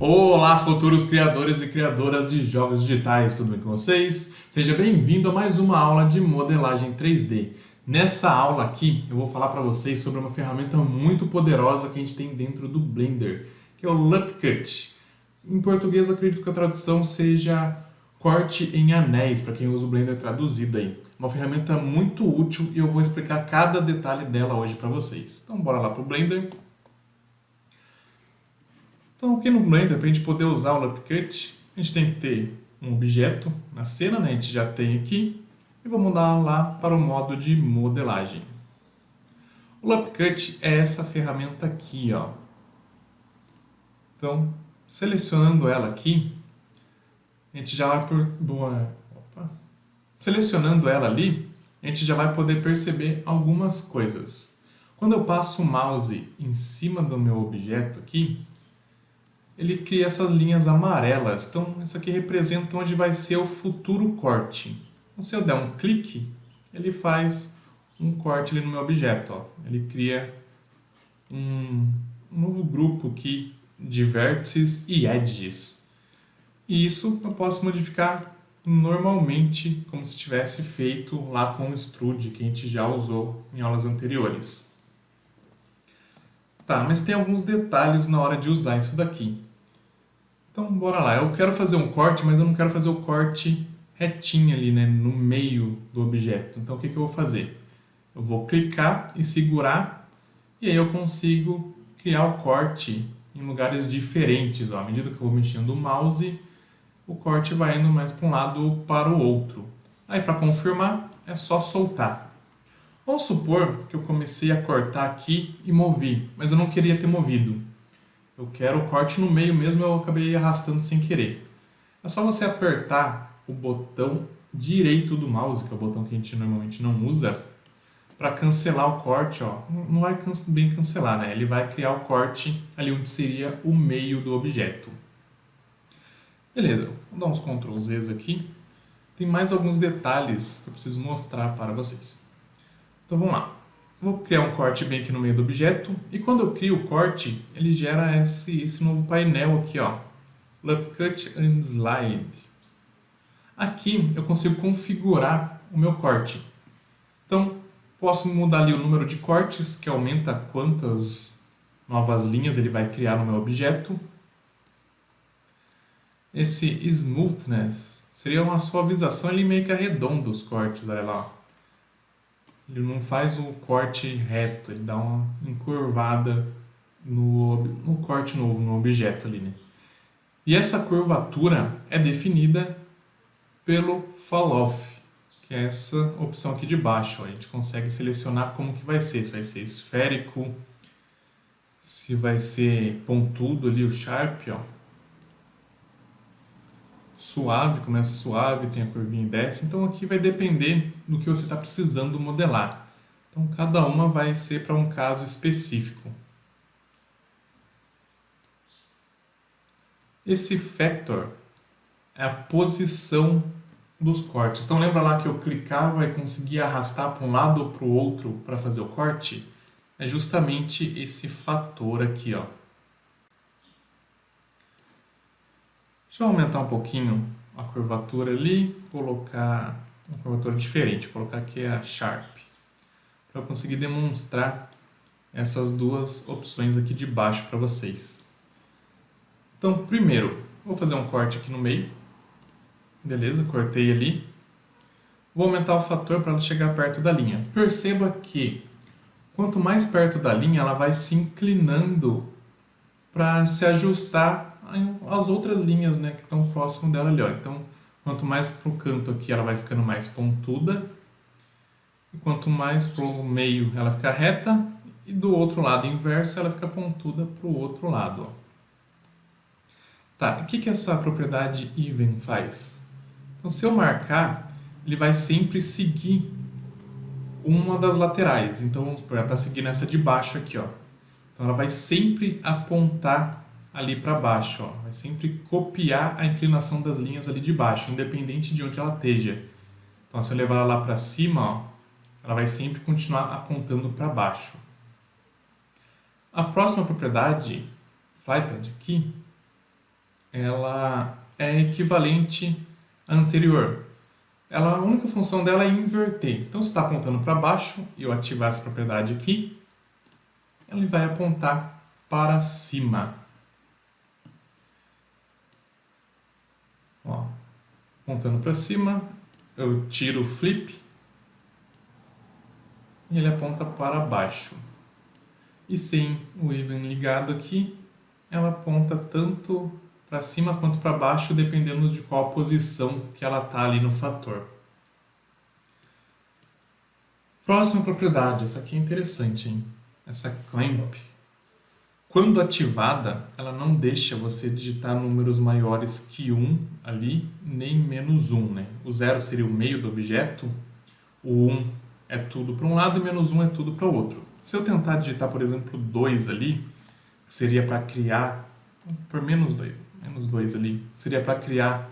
Olá, futuros criadores e criadoras de jogos digitais, tudo bem com vocês? Seja bem-vindo a mais uma aula de modelagem 3D. Nessa aula aqui, eu vou falar para vocês sobre uma ferramenta muito poderosa que a gente tem dentro do Blender, que é o LupCut. Em português, acredito que a tradução seja corte em anéis, para quem usa o Blender traduzido aí. Uma ferramenta muito útil e eu vou explicar cada detalhe dela hoje para vocês. Então, bora lá para o Blender. Então, aqui no Blender, para a gente poder usar o LupCut, a gente tem que ter um objeto na cena, né? A gente já tem aqui, e vou mudar lá para o modo de modelagem. O LupCut é essa ferramenta aqui, ó. Então, selecionando ela aqui, a gente já vai selecionando ela ali, a gente já vai poder perceber algumas coisas. Quando eu passo o mouse em cima do meu objeto aqui, ele cria essas linhas amarelas. Então, isso aqui representa onde vai ser o futuro corte. Então, se eu der um clique, ele faz um corte ali no meu objeto. Ó. Ele cria um novo grupo aqui de vértices e edges. E isso eu posso modificar normalmente, como se tivesse feito lá com o Extrude, que a gente já usou em aulas anteriores. Tá, mas tem alguns detalhes na hora de usar isso daqui. Então, bora lá. Eu quero fazer um corte, mas eu não quero fazer o corte retinho ali, né, no meio do objeto. Então, o que eu vou fazer? Eu vou clicar e segurar, e aí eu consigo criar o corte em lugares diferentes. Ó. À medida que eu vou mexendo o mouse, o corte vai indo mais para um lado ou para o outro. Aí, para confirmar, é só soltar. Vamos supor que eu comecei a cortar aqui e movi, mas eu não queria ter movido. Eu quero o corte no meio mesmo, eu acabei arrastando sem querer. É só você apertar o botão direito do mouse, que é o botão que a gente normalmente não usa, para cancelar o corte. Ó. Não vai bem cancelar, né? Ele vai criar o corte ali onde seria o meio do objeto. Beleza, vou dar uns Ctrl Zs aqui. Tem mais alguns detalhes que eu preciso mostrar para vocês. Então vamos lá. Vou criar um corte bem aqui no meio do objeto. E quando eu crio o corte, ele gera esse novo painel aqui, ó. LupCut and Slide. Aqui eu consigo configurar o meu corte. Então, posso mudar ali o número de cortes, que aumenta quantas novas linhas ele vai criar no meu objeto. Esse Smoothness seria uma suavização, ele meio que arredonda os cortes, olha lá, ó. Ele não faz o corte reto, ele dá uma encurvada no corte novo, no objeto ali, né? E essa curvatura é definida pelo Fall Off, que é essa opção aqui de baixo. Ó. A gente consegue selecionar como que vai ser, se vai ser esférico, se vai ser pontudo ali, o Sharp, ó. Suave, começa suave, tem a curvinha e desce. Então aqui vai depender do que você está precisando modelar. Então cada uma vai ser para um caso específico. Esse Factor é a posição dos cortes. Então lembra lá que eu clicava e conseguia arrastar para um lado ou para o outro para fazer o corte? É justamente esse fator aqui, ó. Deixa eu aumentar um pouquinho a curvatura ali, colocar uma curvatura diferente, vou colocar aqui a Sharp, para eu conseguir demonstrar essas duas opções aqui de baixo para vocês. Então, primeiro, vou fazer um corte aqui no meio, beleza, cortei ali, vou aumentar o fator para ela chegar perto da linha. Perceba que quanto mais perto da linha, ela vai se inclinando para se ajustar as outras linhas, né, que estão próximo dela ali, ó. Então, quanto mais para o canto aqui, ela vai ficando mais pontuda. E quanto mais para o meio, ela fica reta. E do outro lado inverso, ela fica pontuda para o outro lado, ó. Tá, o que essa propriedade Even faz? Então, se eu marcar, ele vai sempre seguir uma das laterais. Então, vamos supor, ela está seguindo essa de baixo aqui, ó. Então, ela vai sempre apontar ali para baixo, ó. Vai sempre copiar a inclinação das linhas ali de baixo, independente de onde ela esteja. Então, se eu levar ela lá para cima, ó, ela vai sempre continuar apontando para baixo. A próxima propriedade, Flypad aqui, ela é equivalente à anterior. A única função dela é inverter. Então, se está apontando para baixo e eu ativar essa propriedade aqui, ele vai apontar para cima. Ó, apontando para cima, eu tiro o flip e ele aponta para baixo. E sem o even ligado aqui, ela aponta tanto para cima quanto para baixo, dependendo de qual posição que ela está ali no fator. Próxima propriedade, essa aqui é interessante, hein? Essa clamp. Quando ativada, ela não deixa você digitar números maiores que 1 ali, nem menos 1, né? O 0 seria o meio do objeto, o 1 é tudo para um lado e menos 1 é tudo para o outro. Se eu tentar digitar, por exemplo, 2 ali, que seria para criar, por menos 2 ali, seria para criar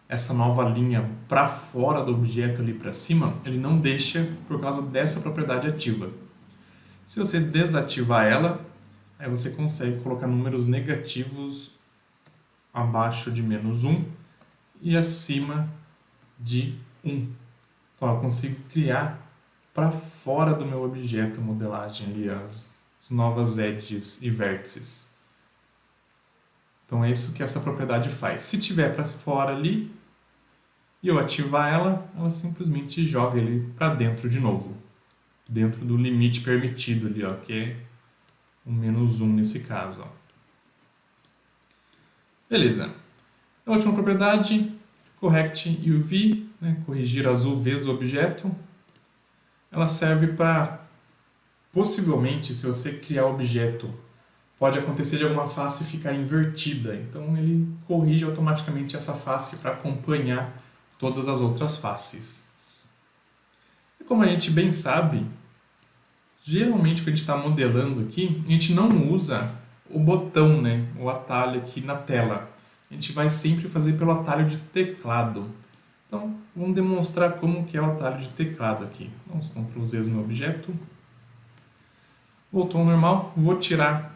essa nova linha para fora do objeto ali para cima, ele não deixa por causa dessa propriedade ativa. Se você desativar ela, aí você consegue colocar números negativos abaixo de menos 1 e acima de 1. Então eu consigo criar para fora do meu objeto a modelagem ali, as novas edges e vértices. Então é isso que essa propriedade faz. Se tiver para fora ali e eu ativar ela, ela simplesmente joga ele para dentro de novo. Dentro do limite permitido ali, ó, que é o menos 1 nesse caso. Ó. Beleza. A última propriedade, correct UV, né, corrigir as UVs do objeto. Ela serve para, possivelmente, se você criar o objeto, pode acontecer de alguma face ficar invertida. Então ele corrige automaticamente essa face para acompanhar todas as outras faces. E como a gente bem sabe, geralmente quando a gente está modelando aqui, a gente não usa o botão, né, o atalho aqui na tela. A gente vai sempre fazer pelo atalho de teclado. Então, vamos demonstrar como que é o atalho de teclado aqui. Vamos Ctrl Z no objeto. Voltou ao normal. Vou tirar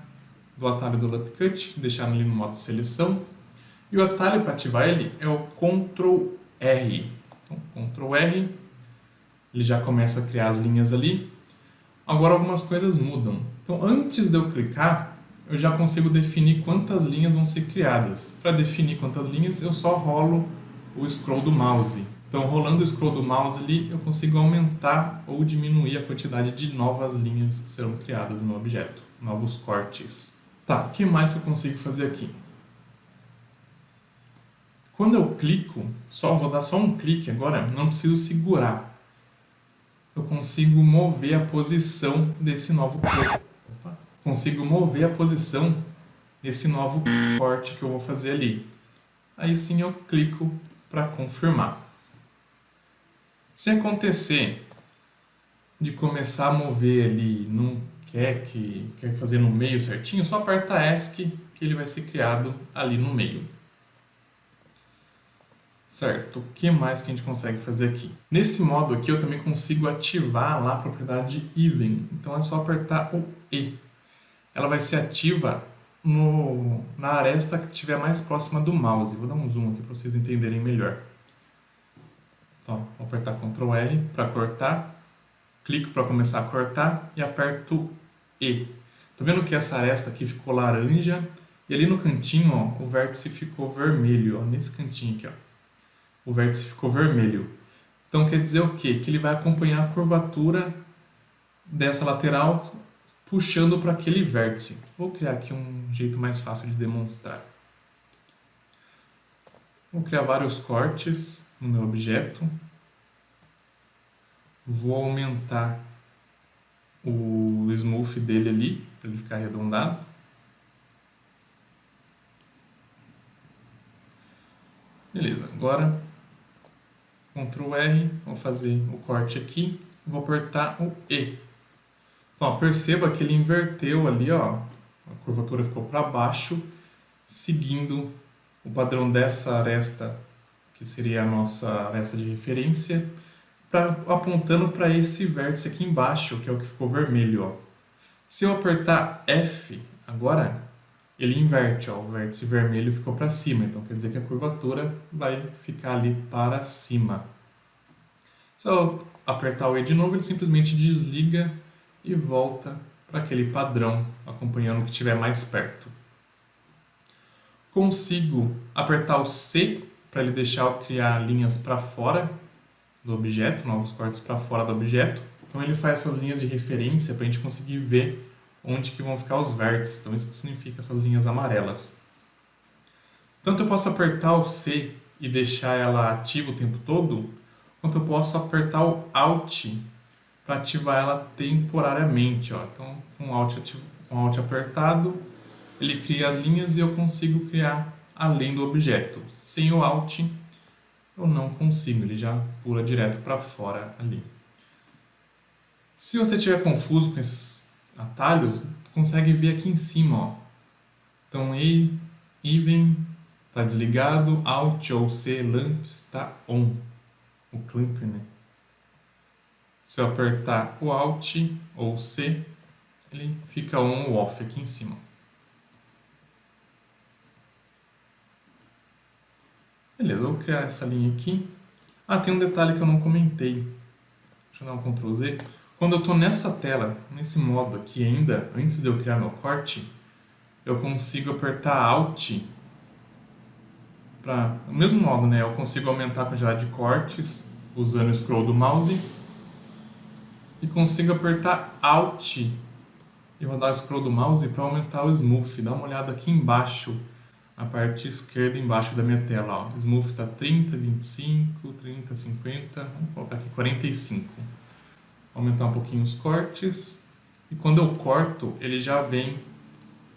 do atalho do Loop Cut, deixar ele no modo seleção. E o atalho para ativar ele é o Ctrl R. Então, Ctrl R, ele já começa a criar as linhas ali. Agora algumas coisas mudam. Então, antes de eu clicar, eu já consigo definir quantas linhas vão ser criadas. Para definir quantas linhas, eu só rolo o scroll do mouse. Então, rolando o scroll do mouse ali, eu consigo aumentar ou diminuir a quantidade de novas linhas que serão criadas no objeto, novos cortes. Tá, o que mais que eu consigo fazer aqui? Quando eu clico, vou dar só um clique agora, não preciso segurar. Eu consigo mover a posição desse novo corte. Consigo mover a posição desse novo corte que eu vou fazer ali. Aí sim eu clico para confirmar. Se acontecer de começar a mover ali, não quer fazer no meio certinho, só aperta ESC que ele vai ser criado ali no meio. Certo, o que mais que a gente consegue fazer aqui? Nesse modo aqui eu também consigo ativar lá a propriedade Even. Então é só apertar o E. Ela vai ser ativa na aresta que estiver mais próxima do mouse. Vou dar um zoom aqui para vocês entenderem melhor. Então, vou apertar Ctrl R para cortar, clico para começar a cortar e aperto E. Tá vendo que essa aresta aqui ficou laranja e ali no cantinho, ó, o vértice ficou vermelho, ó, nesse cantinho aqui, ó. O vértice ficou vermelho. Então quer dizer o quê? Que ele vai acompanhar a curvatura dessa lateral puxando para aquele vértice. Vou criar aqui um jeito mais fácil de demonstrar. Vou criar vários cortes no meu objeto. Vou aumentar o smooth dele ali, para ele ficar arredondado. Beleza, agora Ctrl R, vou fazer o corte aqui, vou apertar o E. Então, ó, perceba que ele inverteu ali, ó, a curvatura ficou para baixo, seguindo o padrão dessa aresta, que seria a nossa aresta de referência, apontando para esse vértice aqui embaixo, que é o que ficou vermelho. Ó. Se eu apertar F agora, ele inverte, ó, o vértice vermelho ficou para cima, então quer dizer que a curvatura vai ficar ali para cima. Se eu apertar o E de novo, ele simplesmente desliga e volta para aquele padrão, acompanhando o que estiver mais perto. Consigo apertar o C para ele deixar eu criar linhas para fora do objeto, novos cortes para fora do objeto. Então ele faz essas linhas de referência para a gente conseguir ver onde que vão ficar os vértices. Então isso que significa essas linhas amarelas. Tanto eu posso apertar o C e deixar ela ativa o tempo todo, quanto eu posso apertar o Alt para ativar ela temporariamente. Ó. Então com o Alt apertado, ele cria as linhas e eu consigo criar além do objeto. Sem o Alt, eu não consigo, ele já pula direto para fora ali. Se você estiver confuso com esses atalhos, consegue ver aqui em cima. Ó. Então, Even está desligado, Alt ou C, Lamp está on. O clamp, né? Se eu apertar o Alt ou C, ele fica on ou off aqui em cima. Beleza, eu vou criar essa linha aqui. Ah, tem um detalhe que eu não comentei. Deixa eu dar um Ctrl Z. Quando eu estou nessa tela, nesse modo aqui ainda, antes de eu criar meu corte, eu consigo apertar Alt para o mesmo modo, né? Eu consigo aumentar a quantidade de cortes usando o scroll do mouse e consigo apertar Alt e rodar o scroll do mouse para aumentar o Smooth. Dá uma olhada aqui embaixo, a parte esquerda embaixo da minha tela. Ó. Smooth está 30, 25, 30, 50, vamos colocar aqui 45. Aumentar um pouquinho os cortes e quando eu corto ele já vem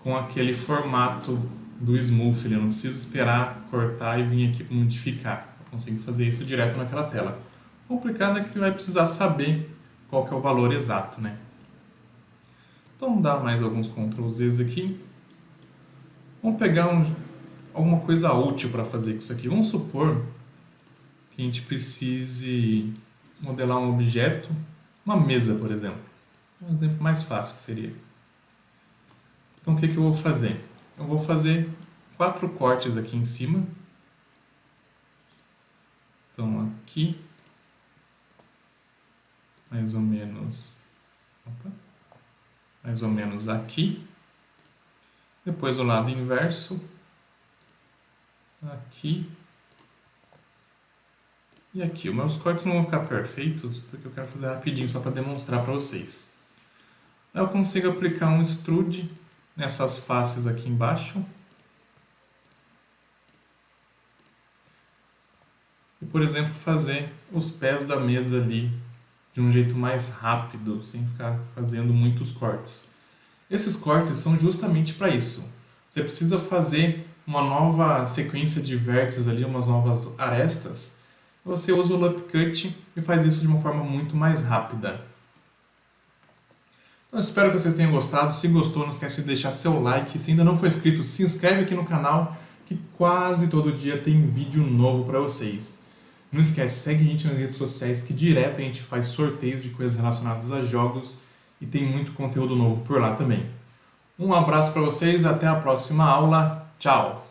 com aquele formato do Smooth, eu não preciso esperar cortar e vir aqui para modificar, eu consigo fazer isso direto naquela tela. O complicado é que vai precisar saber qual que é o valor exato, né? Então vamos dar mais alguns Ctrl Zs aqui. Vamos pegar alguma coisa útil para fazer com isso aqui. Vamos supor que a gente precise modelar um objeto, uma mesa, por exemplo. Um exemplo mais fácil que seria. Então o que eu vou fazer? Eu vou fazer 4 cortes aqui em cima. Então aqui, mais ou menos aqui. Depois o lado inverso, aqui e aqui. Os meus cortes não vão ficar perfeitos, porque eu quero fazer rapidinho, só para demonstrar para vocês. Aí eu consigo aplicar um extrude nessas faces aqui embaixo. E, por exemplo, fazer os pés da mesa ali de um jeito mais rápido, sem ficar fazendo muitos cortes. Esses cortes são justamente para isso. Você precisa fazer uma nova sequência de vértices ali, umas novas arestas. Você usa o Loop Cut e faz isso de uma forma muito mais rápida. Então, espero que vocês tenham gostado. Se gostou, não esquece de deixar seu like. Se ainda não for inscrito, se inscreve aqui no canal, que quase todo dia tem vídeo novo para vocês. Não esquece, segue a gente nas redes sociais, que direto a gente faz sorteios de coisas relacionadas a jogos e tem muito conteúdo novo por lá também. Um abraço para vocês, até a próxima aula. Tchau!